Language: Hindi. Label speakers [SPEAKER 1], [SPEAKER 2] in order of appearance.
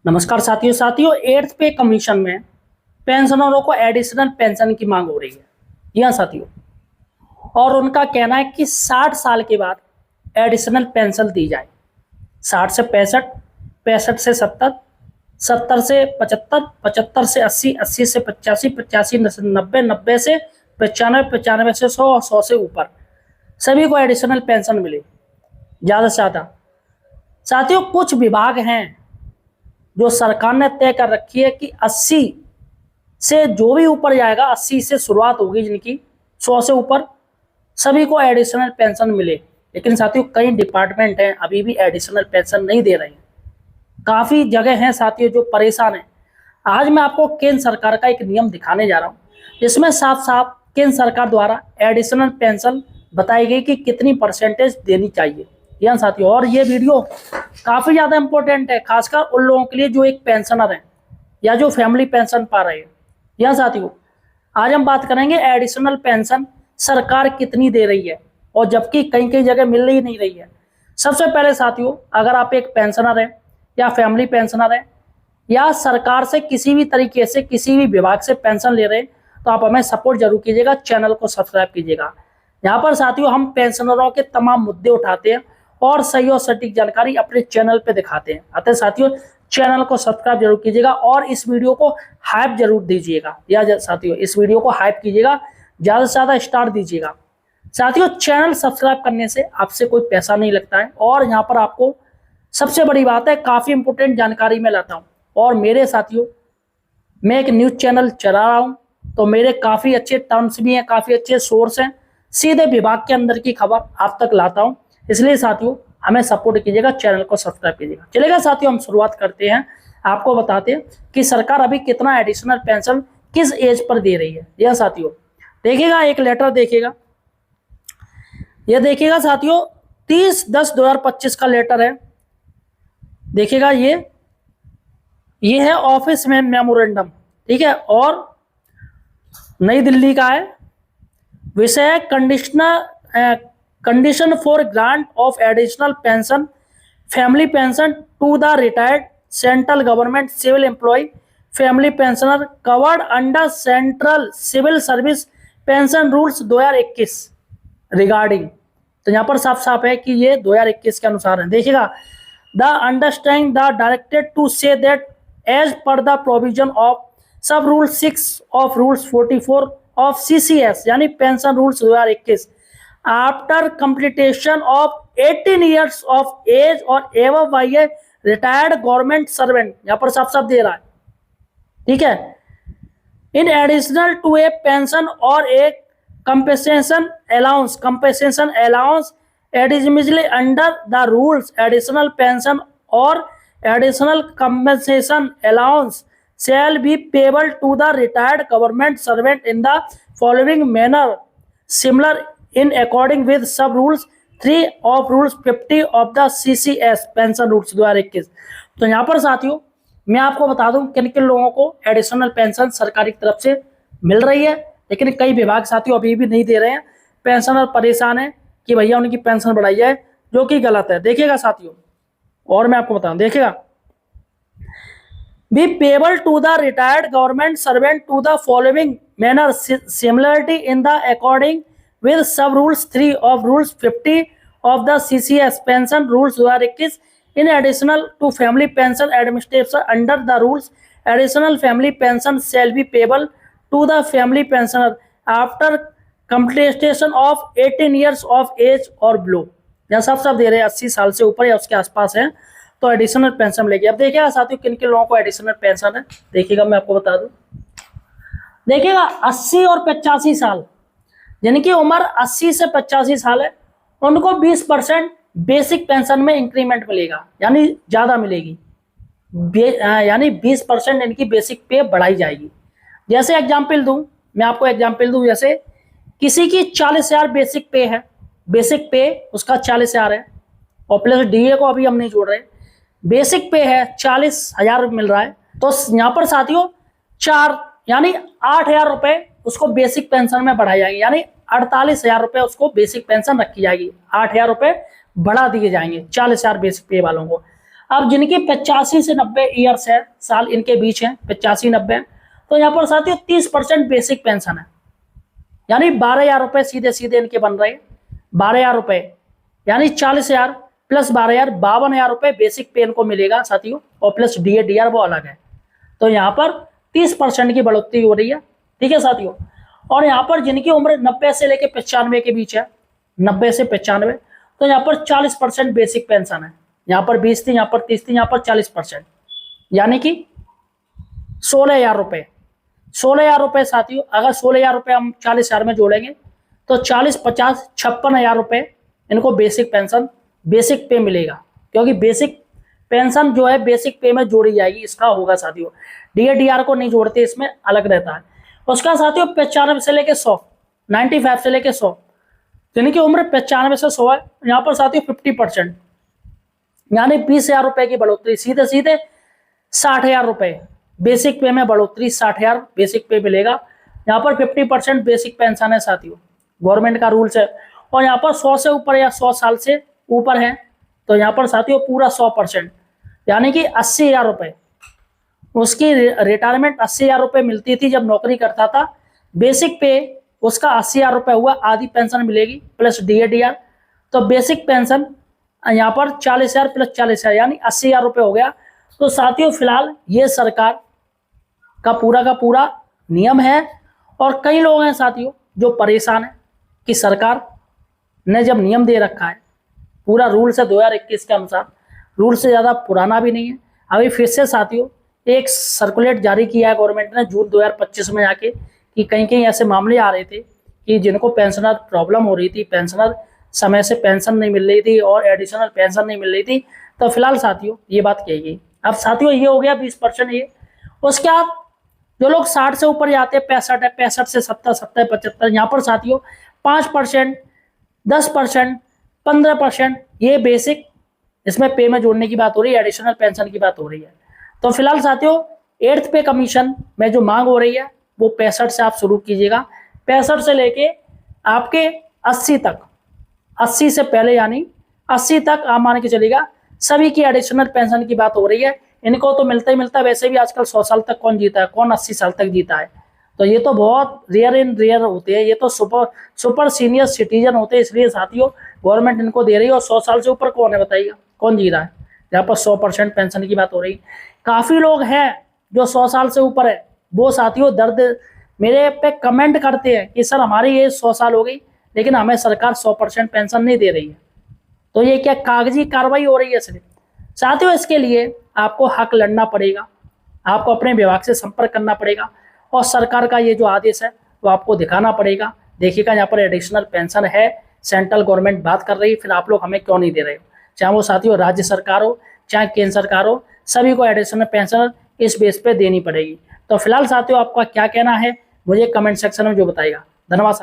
[SPEAKER 1] नमस्कार साथियों एट्थ पे कमीशन में पेंशनरों को एडिशनल पेंशन की मांग हो रही है। जी हाँ साथियों, और उनका कहना है कि 60 साल के बाद एडिशनल पेंशन दी जाए। 60 से 65, 65 से 70, 70 से 75, 75 से 80, 80 से 85, 85 से 90, 90 से 95, 95 से 100 और 100 से ऊपर सभी को एडिशनल पेंशन मिले ज़्यादा से ज़्यादा। साथियों, कुछ विभाग हैं जो सरकार ने तय कर रखी है कि 80 से जो भी ऊपर जाएगा, 80 से शुरुआत होगी जिनकी, 100 से ऊपर सभी को एडिशनल पेंशन मिले। लेकिन साथियों, कई डिपार्टमेंट हैं अभी भी एडिशनल पेंशन नहीं दे रहे हैं। काफ़ी जगह हैं साथियों जो परेशान हैं। आज मैं आपको केंद्र सरकार का एक नियम दिखाने जा रहा हूँ, जिसमें साफ साफ केंद्र सरकार द्वारा एडिशनल पेंशन बताई गई कि कितनी परसेंटेज देनी चाहिए। यहाँ साथियों, और ये वीडियो काफ़ी ज़्यादा इंपॉर्टेंट है, खासकर उन लोगों के लिए जो एक पेंशनर हैं या जो फैमिली पेंशन पा रहे हैं। यहाँ साथियों, आज हम बात करेंगे एडिशनल पेंशन सरकार कितनी दे रही है, और जबकि कई कई जगह मिल ही नहीं रही है। सबसे पहले साथियों, अगर आप एक पेंशनर हैं या फैमिली पेंशनर हैं या सरकार से किसी भी तरीके से किसी भी विभाग से पेंशन ले रहे हैं, तो आप हमें सपोर्ट जरूर कीजिएगा, चैनल को सब्सक्राइब कीजिएगा। यहाँ पर साथियों हम पेंशनरों के तमाम मुद्दे उठाते हैं और सही और सटीक जानकारी अपने चैनल पे दिखाते हैं। अतः साथियों, चैनल को सब्सक्राइब जरूर कीजिएगा और इस वीडियो को हाइप जरूर दीजिएगा। या साथियों, इस वीडियो को हाइप कीजिएगा, ज़्यादा से ज़्यादा स्टार दीजिएगा। साथियों, चैनल सब्सक्राइब करने से आपसे कोई पैसा नहीं लगता है, और यहाँ पर आपको सबसे बड़ी बात है, काफ़ी इंपोर्टेंट जानकारी मैं लाता हूँ। और मेरे साथियों, मैं एक न्यूज़ चैनल चला रहा हूँ, तो मेरे काफ़ी अच्छे टर्म्स भी हैं, काफ़ी अच्छे सोर्स हैं, सीधे विभाग के अंदर की खबर आप तक लाता हूँ। इसलिए साथियों, हमें सपोर्ट कीजिएगा, चैनल को सब्सक्राइब कीजिएगा। चलेगा साथियों, हम शुरुआत करते हैं। आपको बताते हैं कि सरकार अभी कितना एडिशनल पेंशन किस एज पर दे रही है। यह साथियों देखिएगा, एक लेटर देखिएगा, यह देखिएगा साथियों, 30/10/2025 का लेटर है। देखिएगा, ये है ऑफिस में मेमोरेंडम, ठीक है, और नई दिल्ली का है। विषय है condition for grant of additional pension family pension to the retired central government civil employ family pensioner covered under central civil service pension rules 2021 regarding. तो यहाँ पर साफ साफ है कि ये 2021 के अनुसार है। देखिएगा, the understanding the directed to say that as per the provision of sub rule 6 of rules 44 of CCS यानी pension rules 2021 after completion of 18 years of age और एवं by a retired government servant, यहां पर साफ साफ दे रहा है, ठीक है, in additional to a pension और a compensation allowance additionally under the rules additional pension और additional compensation allowance shall be payable to the retired government servant in the following manner similar in according with sub rules 3 of rules 50 of the CCS pension rules 2021। तो यहाँ पर साथियों मैं आपको बता दूं किन किन लोगों को एडिशनल पेंशन सरकार की तरफ से मिल रही है, लेकिन कई विभाग साथियों अभी भी नहीं दे रहे हैं। पेंशनर परेशान है कि भैया उनकी पेंशन बढ़ाई जाए, जो कि गलत है। देखिएगा साथियों, और मैं आपको बताऊं, देखिएगा, be payable to the retired government servant to the following manner similarity in the according with sub rules 3 of rules 50 of the CCS pension rules 2021 in additional to family pension administration under the rules additional family pension shall be payable to the family pensioner after completion of 18 years of age or below। यहाँ सब दे रहे हैं 80 साल से ऊपर या उसके आसपास है तो एडिशनल पेंशन मिलेगी। अब देखिएगा साथियों किन किन लोगों को एडिशनल पेंशन है। देखिएगा, मैं आपको बता दूं, देखिएगा 80 और 85 साल, जिनकी उम्र 80 से 85 साल है, उनको 20% बेसिक पेंशन में इंक्रीमेंट मिलेगा, यानी ज़्यादा मिलेगी, यानी 20% इनकी बेसिक पे बढ़ाई जाएगी। जैसे एग्जाम्पल दूं, मैं आपको एग्जाम्पल दूं, जैसे किसी की 40,000 बेसिक पे है, बेसिक पे उसका 40,000 है, और प्लस DA को अभी हम नहीं जोड़ रहे, बेसिक पे है 40,000 मिल रहा है, तो यहाँ पर साथियों 4 यानी 8,000 रुपए उसको बेसिक पेंशन में बढ़ाई जाएगी, यानी 48,000 रुपए उसको बेसिक पेंशन रखी जाएगी, 8,000 रुपए बढ़ा दिए जाएंगे 40,000 बेसिक पे वालों को। अब जिनकी 85 से 90 ईयर्स है, साल इनके बीच है, 85-90, तो यहाँ पर साथियों 30% बेसिक पेंशन है, यानी 12,000 रुपए सीधे सीधे इनके बन रहे हैं। 12,000 रुपए यानी 40,000 प्लस 12,000, 52,000 रुपए बेसिक पे इनको मिलेगा साथियों, और प्लस DA DR वो अलग है। तो यहाँ पर 30% की बढ़ोतरी हो रही है, ठीक है साथियों। और यहाँ पर जिनकी उम्र 90 से लेकर 95 के बीच है, 90 से 95, तो यहाँ पर 40% बेसिक पेंशन है। यहाँ पर 20 थी, यहाँ पर 30 थी, यहाँ पर 40%, यानी कि 16,000 रुपए। 16,000 रुपए साथियों, अगर 16,000 रुपए हम 40,000 में जोड़ेंगे तो 40, 50, 56,000 रुपए इनको बेसिक पेंशन, बेसिक पे मिलेगा, क्योंकि बेसिक पेंशन जो है बेसिक पे में जोड़ी जाएगी, इसका होगा साथियों। DA DR को नहीं जोड़ते, इसमें अलग रहता है। उसका साथियों 95 से लेके 100, 95 से लेके 100, जिनकी उम्र 95 से 100 है, यहाँ पर साथियों 50%, यानी 20,000 रुपए की बढ़ोतरी, सीधे सीधे 60,000 रुपए बेसिक पे में बढ़ोतरी, 60,000 बेसिक पे मिलेगा। यहाँ पर 50% बेसिक पेंशन है साथियों, गवर्नमेंट का रूल्स है। और यहाँ पर 100 से ऊपर या 100 साल से ऊपर है, तो यहाँ पर साथियों पूरा 100%, यानी कि 80,000 रुपए। उसकी रिटायरमेंट 80,000 रुपए मिलती थी जब नौकरी करता था, बेसिक पे उसका 80,000 रुपए हुआ, आधी पेंशन मिलेगी प्लस DA DR, तो बेसिक पेंशन यहाँ पर 40,000 प्लस 40,000 यानी 80,000 रुपए हो गया। तो साथियों फिलहाल ये सरकार का पूरा नियम है, और कई लोग हैं साथियों जो परेशान हैं कि सरकार ने जब नियम दे रखा है, पूरा रूल से 2021 के अनुसार, रूल से ज़्यादा पुराना भी नहीं है, अभी फिर से साथियों एक सर्कुलेट जारी किया है गवर्नमेंट ने जून 2025 में आके, कि कहीं कहीं ऐसे मामले आ रहे थे कि जिनको पेंशनर प्रॉब्लम हो रही थी, पेंशनर समय से पेंशन नहीं मिल रही थी और एडिशनल पेंशन नहीं मिल रही थी, तो फिलहाल साथियों ये बात कही गई। अब साथियों ये हो गया 20% ये। उसके बाद जो लोग 60 से ऊपर जाते हैं, 65 है, 65 से 70, 70, 75, यहाँ पर साथियों 5%, 10%, 15% ये बेसिक इसमें पे में जोड़ने की बात हो रही है, एडिशनल पेंशन की बात हो रही है। तो फिलहाल साथियों 8th पे कमीशन में जो मांग हो रही है वो 65 से आप शुरू कीजिएगा, 65 से लेके आपके 80 तक, 80 से पहले यानी 80 तक आप मान के चलिएगा, सभी की एडिशनल पेंशन की बात हो रही है। इनको तो मिलता ही मिलता है, वैसे भी आजकल 100 साल तक कौन जीता है, कौन 80 साल तक जीता है, तो ये तो बहुत रेयर इन रेयर होते हैं, ये तो सुपर सीनियर सिटीजन होते हैं, इसलिए साथियों गवर्नमेंट इनको दे रही है। और 100 साल से ऊपर कौन है बताइएगा, कौन जी रहा है, यहाँ पर 100% पेंशन की बात हो रही है। काफ़ी लोग हैं जो 100 साल से ऊपर है, वो साथियों दर्द मेरे पे कमेंट करते हैं कि सर हमारी एज 100 साल हो गई लेकिन हमें सरकार 100% पेंशन नहीं दे रही है। तो ये क्या कागजी कार्रवाई हो रही है सिर्फ? साथियों इसके लिए आपको हक लड़ना पड़ेगा, आपको अपने विभाग से संपर्क करना पड़ेगा, और सरकार का ये जो आदेश है वो आपको दिखाना पड़ेगा। देखिएगा यहाँ पर एडिशनल पेंशन है, सेंट्रल गवर्नमेंट बात कर रही है, फिर आप लोग हमें क्यों नहीं दे रहे हो? चाहे वो साथियों राज्य सरकार हो चाहे केंद्र सरकार हो, सभी को एडिशनल पेंशन इस बेस पे देनी पड़ेगी। तो फिलहाल साथियों आपका क्या कहना है मुझे कमेंट सेक्शन में जो बताइएगा। धन्यवाद।